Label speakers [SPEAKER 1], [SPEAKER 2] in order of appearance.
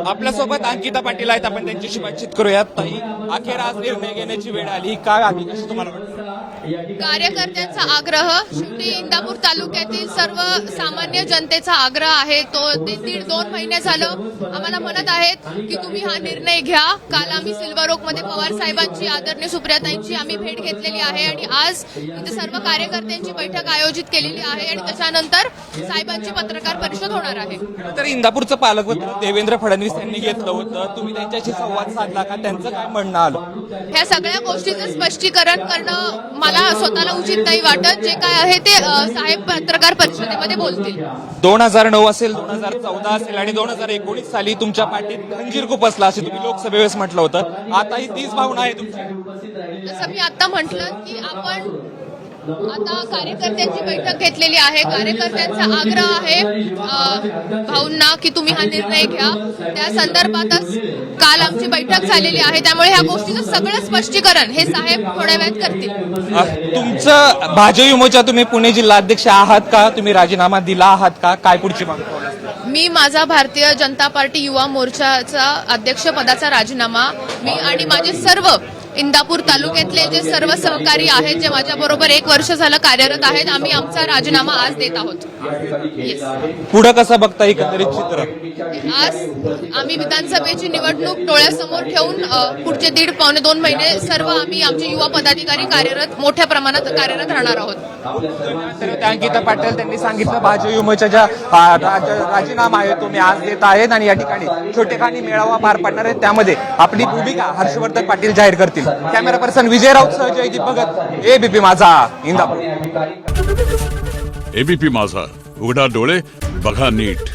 [SPEAKER 1] आपल्यासोबत अंकिता पाटील आहेत, आपण त्यांच्याशी बातचीत करूयात. ताई, अखेर आज निर्णय घेण्याची वेळ आली, काय आली, कसं तुम्हाला वाटतं?
[SPEAKER 2] कार्यकर्त्यांचा आग्रह, शेवटी इंदापूर तालुक्यातील सर्व सामान्य जनतेचा आग्रह आहे. तो ते 1.5-2 महिने झालं आम्हाला म्हणत आहेत की तुम्ही हा निर्णय घ्या. काल आम्ही सिल्वर ओक मध्ये पवार साहेबांची, आदरणीय सुप्रियाताईंची आम्ही भेट घेतलेली आहे आणि आज इथे सर्व कार्यकर्त्यांची बैठक आयोजित केलेली आहे आणि त्याच्यानंतर साहेबांची पत्रकार परिषद होणार आहे.
[SPEAKER 1] तर इंदापूरचं पालकमंत्री देवेंद्र फडणवीस यांनी घेतलं होतं, तुम्ही त्यांच्याशी संवाद साधला का? त्यांचं काय म्हणणं आलं?
[SPEAKER 2] ह्या सगळ्या गोष्टीचं स्पष्टीकरण करणं मला स्वतःला उचित नाही वाटत. जे काय आहे ते साहेब पत्रकार परिषदेमध्ये बोलतील.
[SPEAKER 1] 2009 असेल, 2014 असेल आणि 2019 साली तुमच्या पाठीत खंजीर खुपसला असे तुम्ही लोकसभेवेळेस म्हटलं होतं. आता ही तीच भावना आहे तुमची?
[SPEAKER 2] जसं मी आता म्हटलं की आपण आता कार्यकर्त्यांची बैठक घेतलेली आहे. कार्यकर्त्यांचा आग्रह आहे भाऊंना की तुम्ही हा निर्णय घ्या. त्या संदर्भातच काल आमची बैठक झालेली आहे. त्यामुळे ह्या गोष्टीचं सगळं स्पष्टीकरण हे साहेब थोड्या वेळात करतील.
[SPEAKER 1] तुमचं भाजयुमोच्या तुम्ही पुणे जिल्हा अध्यक्ष आहात का? तुम्ही राजीनामा दिला आहात का? काय पुढची मागणी?
[SPEAKER 2] मी माझा भारतीय जनता पार्टी युवा मोर्चाचा अध्यक्षपदाचा राजीनामा, मी आणि माझे सर्व इंदापूर तालुक्यातले जे सर्व सहकारी आहेत, जे माझ्याबरोबर 1 वर्ष झालं कार्यरत आहेत, आम्ही आमचा राजीनामा आज देत आहोत.
[SPEAKER 1] पुढे कसं बघता एकंदरीत चित्र?
[SPEAKER 2] आज आम्ही विधानसभेची निवडणूक डोळ्यासमोर ठेवून पुढचे 1.5-2 महिने सर्व आम्ही आमचे युवा पदाधिकारी मोठ्या प्रमाणात कार्यरत राहणार आहोत.
[SPEAKER 1] अंकिता पाटील त्यांनी सांगितलं भाजयुमोच्या ज्या राजीनामा आहे तुम्ही आज देत आहेत आणि या ठिकाणी छोटेखानी मेळावा पार पडणार आहे, त्यामध्ये आपली भूमिका हर्षवर्धन पाटील जाहीर करतील. कॅमेरा पर्सन विजय राऊत सह जयदीप भगत, एबीपी माझा, इंदापूर.
[SPEAKER 3] एबीपी माझा, उघडा डोळे बघा नीट.